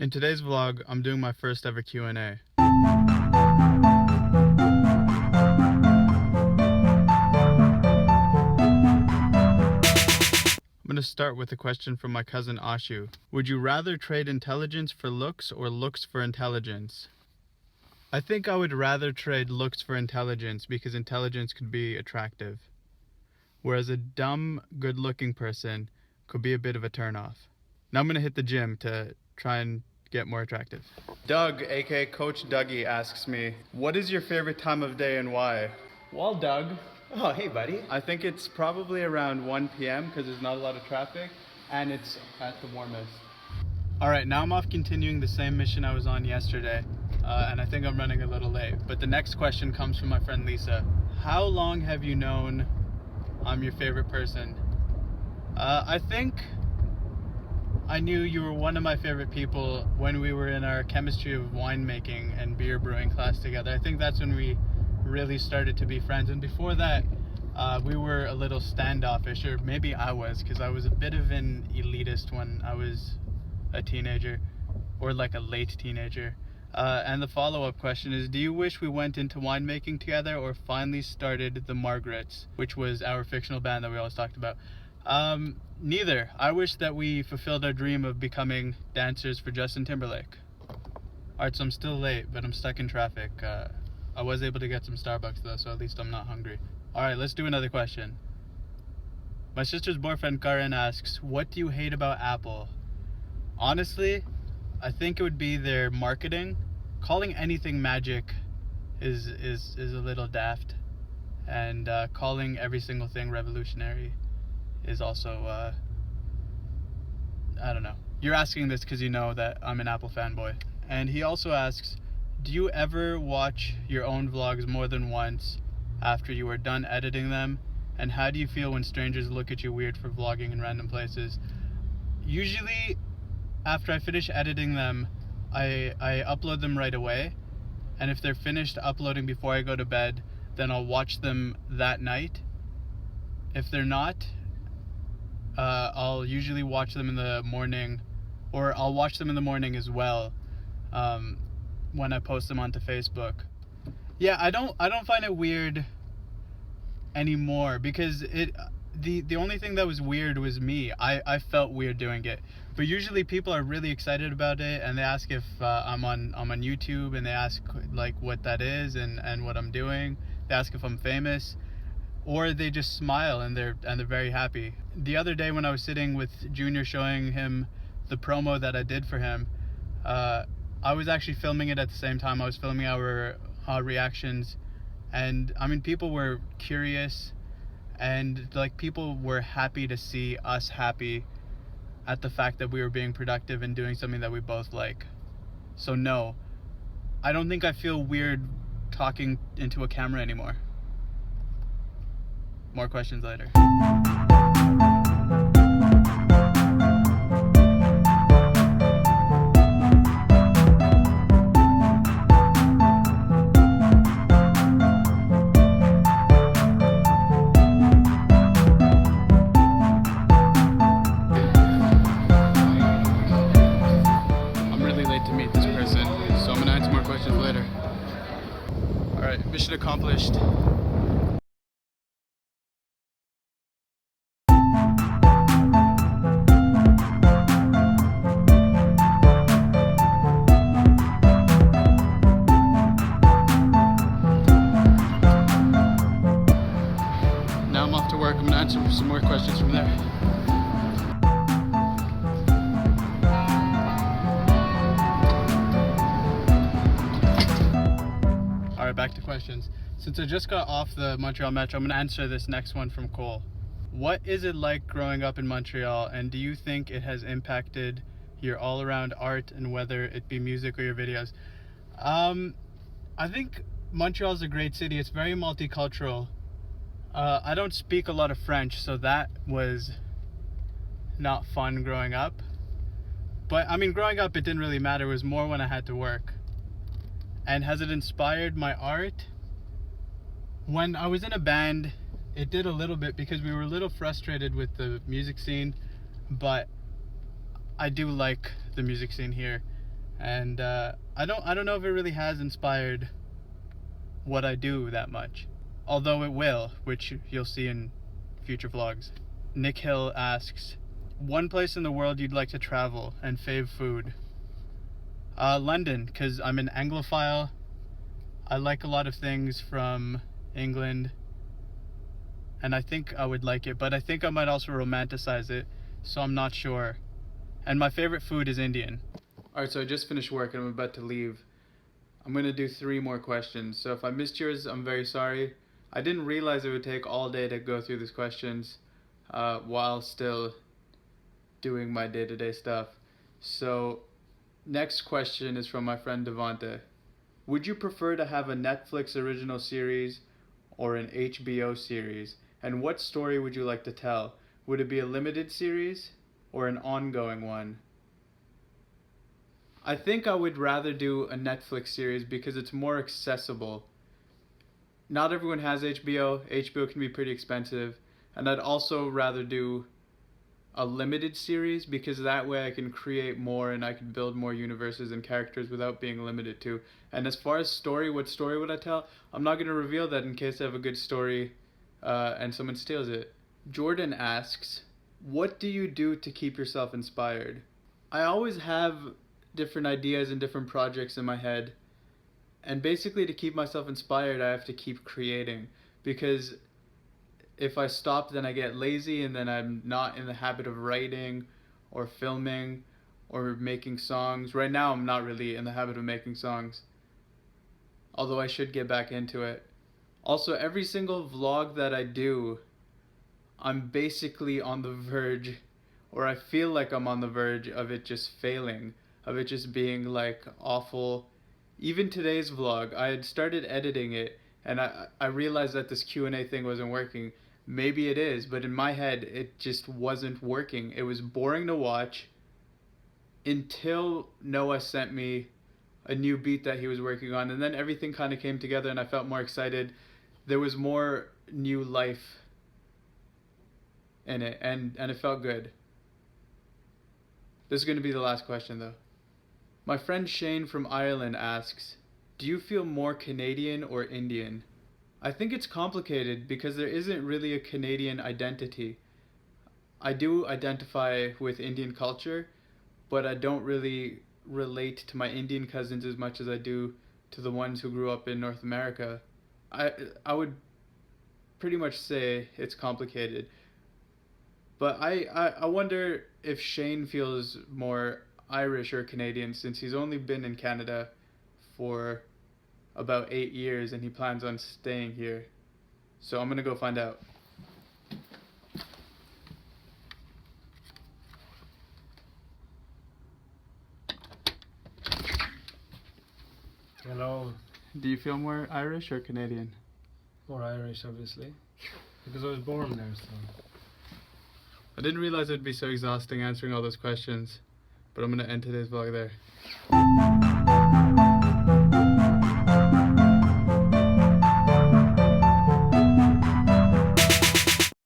In today's vlog, I'm doing my first ever Q&A. I'm going to start with a question from my cousin Ashu. Would you rather trade intelligence for looks or looks for intelligence? I think I would rather trade looks for intelligence because intelligence could be attractive, whereas a dumb, good-looking person could be a bit of a turnoff. Now I'm going to hit the gym to try and get more attractive. Doug, aka Coach Dougie, asks me, what is your favorite time of day and why? Well, Doug, Oh, hey, buddy. I think it's probably around 1 p.m. because there's not a lot of traffic and it's at the warmest. Alright, now I'm off continuing the same mission I was on yesterday, and I think I'm running a little late. But the next question comes from my friend Lisa. How long have you known I'm your favorite person? I think I knew you were one of my favorite people when we were in our chemistry of winemaking and beer brewing class together. I think that's when we really started to be friends, and before that we were a little standoffish, or maybe I was, because I was a bit of an elitist when I was a teenager, or like a late teenager. And the follow-up question is, do you wish we went into winemaking together or finally started the Margarets, which was our fictional band that we always talked about? Neither. I wish that we fulfilled our dream of becoming dancers for Justin Timberlake. Alright, so I'm still late, but I'm stuck in traffic. I was able to get some Starbucks though, so at least I'm not hungry. Alright, let's do another question. My sister's boyfriend Karan asks, what do you hate about Apple? Honestly, I think it would be their marketing. Calling anything magic is a little daft, and calling every single thing revolutionary is also, I don't know. You're asking this because you know that I'm an Apple fanboy. And he also asks, do you ever watch your own vlogs more than once after you are done editing them? And how do you feel when strangers look at you weird for vlogging in random places? Usually, after I finish editing them, I upload them right away. And if they're finished uploading before I go to bed, then I'll watch them that night. If they're not, I'll usually watch them in the morning, or I'll watch them in the morning as well, when I post them onto Facebook. Yeah, I don't find it weird anymore, because the only thing that was weird was me. I felt weird doing it. But usually people are really excited about it, and they ask if I'm on YouTube, and they ask like what that is and what I'm doing. They ask if I'm famous, or they just smile and they're very happy. The other day when I was sitting with Junior showing him the promo that I did for him, I was actually filming it at the same time. I was filming our reactions, and I mean, people were curious, and like people were happy to see us happy at the fact that we were being productive and doing something that we both like. So no, I don't think I feel weird talking into a camera anymore. More questions later. I'm really late to meet this person, so I'm gonna answer more questions later. Alright, mission accomplished. Now I'm off to work. I'm gonna answer some more questions from there. Alright, back to questions. Since I just got off the Montreal Metro, I'm gonna answer this next one from Cole. What is it like growing up in Montreal, and do you think it has impacted your all-around art, and whether it be music or your videos? I think Montreal is a great city. It's very multicultural. I don't speak a lot of French, so that was not fun growing up. But I mean, growing up it didn't really matter. It was more when I had to work. And has it inspired my art? When I was in a band, it did a little bit, because we were a little frustrated with the music scene, but I do like the music scene here. And I don't know if it really has inspired what I do that much, although it will, which you'll see in future vlogs. Nick Hill asks, one place in the world you'd like to travel and fave food. London, because I'm an Anglophile. I like a lot of things from England, and I think I would like it, but I think I might also romanticize it, so I'm not sure. And my favorite food is Indian. Alright, so I just finished work and I'm about to leave. I'm going to do 3 more questions, so if I missed yours, I'm very sorry. I didn't realize it would take all day to go through these questions while still doing my day-to-day stuff. So, next question is from my friend Devante. Would you prefer to have a Netflix original series or an HBO series? And what story would you like to tell? Would it be a limited series or an ongoing one? I think I would rather do a Netflix series because it's more accessible. Not everyone has HBO. HBO can be pretty expensive. And I'd also rather do a limited series because that way I can create more and I can build more universes and characters without being limited to. And as far as story, what story would I tell? I'm not going to reveal that in case I have a good story and someone steals it. Jordan asks, what do you do to keep yourself inspired? I always have different ideas and different projects in my head, and basically to keep myself inspired I have to keep creating, because if I stop then I get lazy and then I'm not in the habit of writing or filming or making songs. Right now I'm not really in the habit of making songs, although I should get back into it. Also, every single vlog that I do, I'm basically on the verge, or I feel like I'm on the verge of it just failing, of it just being like awful. Even today's vlog, I had started editing it and I realized that this Q&A thing wasn't working. Maybe it is, but in my head it just wasn't working. It was boring to watch until Noah sent me a new beat that he was working on, and then everything kind of came together and I felt more excited. There was more new life in it, and it felt good. This is going to be the last question though. My friend Shane from Ireland asks, do you feel more Canadian or Indian? I think it's complicated because there isn't really a Canadian identity. I do identify with Indian culture, but I don't really relate to my Indian cousins as much as I do to the ones who grew up in North America. I would pretty much say it's complicated. But I wonder if Shane feels more Irish or Canadian, since he's only been in Canada for about 8 years and he plans on staying here. So I'm gonna go find out. Hello. Do you feel more Irish or Canadian? More Irish, obviously, because I was born there, so. I didn't realize it'd be so exhausting answering all those questions, but I'm gonna end today's vlog there.